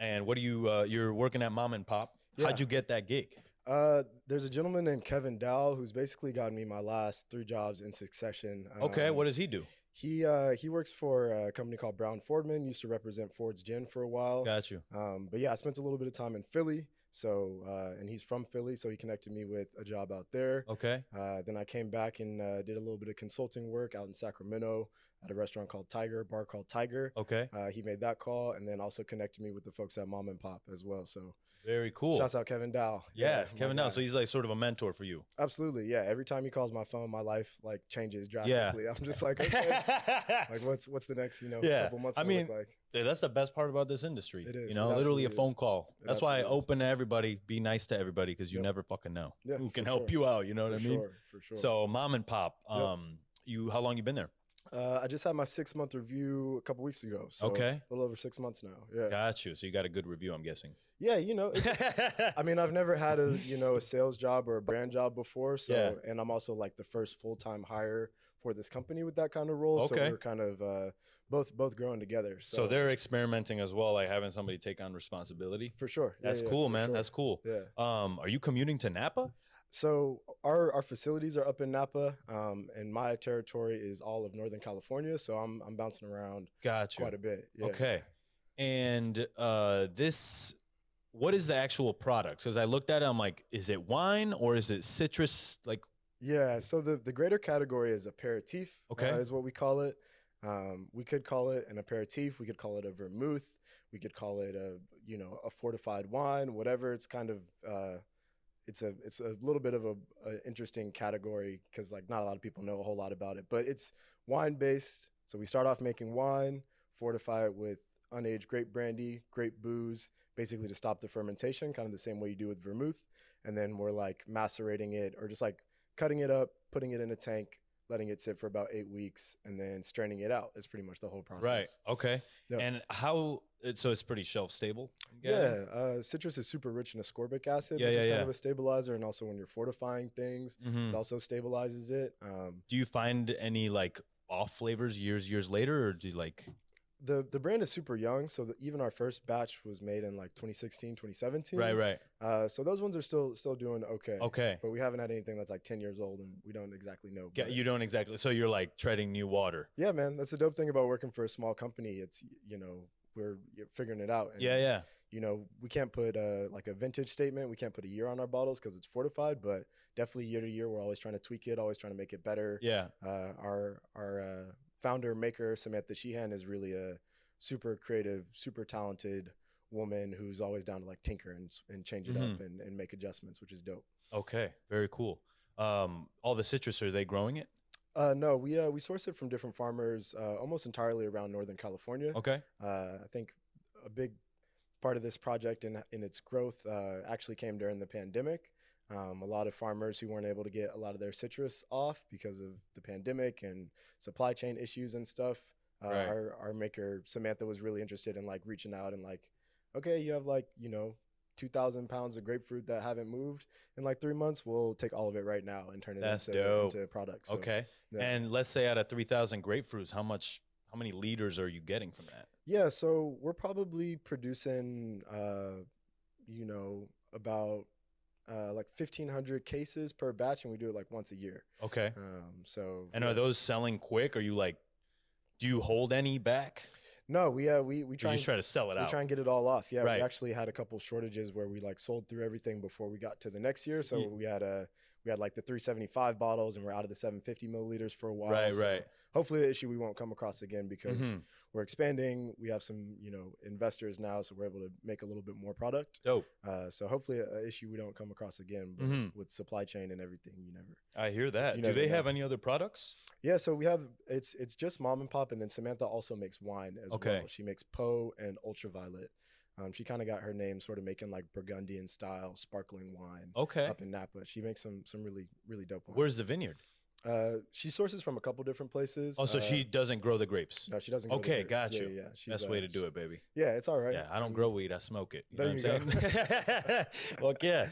And what do you, you're working at Mommenpop. Yeah. How'd you get that gig? There's a gentleman named Kevin Dow who's basically gotten me my last 3 jobs in succession. Okay, what does he do? He works for a company called Brown Fordman. Used to represent Ford's Gin for a while. Got you. But yeah, I spent a little bit of time in Philly. So and he's from Philly, so he connected me with a job out there. Okay. Then I came back and did a little bit of consulting work out in Sacramento at a restaurant called Tiger, a bar called Tiger. Okay. He made that call and then also connected me with the folks at Mommenpop as well. So very cool. shouts out Kevin Dow. Yeah, Kevin Dow. So he's like sort of a mentor for you. Absolutely. Yeah. Every time he calls my phone, my life like changes drastically. I'm just like, okay, like what's the next, couple months look like? That's the best part about this industry. It is. Literally a phone call. That's why I absolutely open to everybody, be nice to everybody, because you never fucking know who can help you out. You know what I mean? For sure. So Mommenpop, how long you been there? I just had my 6-month review a couple weeks ago. So okay. A little over 6 months now. Yeah. Got you. So you got a good review, I'm guessing. Yeah, I mean, I've never had a sales job or a brand job before. So and I'm also like the first full-time hire for this company with that kind of role. Okay. So we're kind of both growing together. So they're experimenting as well, like having somebody take on responsibility. For sure. That's cool, man. Sure. That's cool. Yeah. Are you commuting to Napa? So our facilities are up in Napa, and my territory is all of Northern California. So I'm bouncing around quite a bit. Yeah. Okay. And what is the actual product? Because I looked at it, I'm like, is it wine or is it citrus? Like, yeah. So the greater category is aperitif. Okay. Is what we call it. We could call it an aperitif. We could call it a vermouth. We could call it a fortified wine. Whatever. It's kind of it's a little bit of a interesting category because like not a lot of people know a whole lot about it. But it's wine based. So we start off making wine, fortify it with unaged grape brandy, grape booze, basically to stop the fermentation, kind of the same way you do with vermouth. And then we're like macerating it or just like cutting it up, putting it in a tank, letting it sit for about 8 weeks, and then straining it out is pretty much the whole process. Right. Okay. Yep. And so it's pretty shelf stable? Yeah. Citrus is super rich in ascorbic acid, which is kind of a stabilizer. And also when you're fortifying things, it also stabilizes it. Do you find any like off flavors years later, or do you like... The brand is super young, so even our first batch was made in like 2016, 2017. Right. So those ones are still doing okay. Okay. But we haven't had anything that's like 10 years old, and we don't exactly know. Yeah, you don't exactly. So you're like treading new water. Yeah, man. That's the dope thing about working for a small company. It's, we're figuring it out. And, yeah. We can't put like a vintage statement. We can't put a year on our bottles because it's fortified, but definitely year to year, we're always trying to tweak it, always trying to make it better. Yeah. Our founder maker Samantha Sheehan is really a super creative, super talented woman who's always down to like tinker and change it up and make adjustments, which is dope. Okay, very cool. All the citrus, are they growing it? No, we source it from different farmers, almost entirely around Northern California. Okay. I think a big part of this project in its growth actually came during the pandemic. A lot of farmers who weren't able to get a lot of their citrus off because of the pandemic and supply chain issues and stuff. Right. Our maker Samantha was really interested in like reaching out and like, okay, you have like 2,000 pounds of grapefruit that haven't moved in like 3 months. We'll take all of it right now and turn it into products. So, okay. Yeah. And let's say out of 3,000 grapefruits, how many liters are you getting from that? Yeah, so we're probably producing about like 1,500 cases per batch, and we do it like once a year. Okay. And are those selling quick? Are you like, do you hold any back? No, we try to sell it out. We try and get it all off. Yeah, right. We actually had a couple shortages where we like sold through everything before we got to the next year. So we had like the 375 bottles, and we're out of the 750 milliliters for a while. Right, so right. Hopefully, the issue we won't come across again because we're expanding. We have some investors now, so we're able to make a little bit more product. Dope. So hopefully, an issue we don't come across again. But with supply chain and everything, you never. I hear that. Do they have any other products? Yeah, so we have it's just Mommenpop, and then Samantha also makes wine as well. She makes Poe and Ultraviolet. She kind of got her name sort of making like Burgundian style sparkling wine. Okay. Up in Napa, she makes some really really dope wine. Where's the vineyard? She sources from a couple different places. Oh, so she doesn't grow the grapes? No, she doesn't. Grow the grapes. Got you. Yeah. Best way to do it, baby. Yeah, it's all right. Yeah, I don't grow weed. I smoke it. You know what I'm saying? Fuck yeah.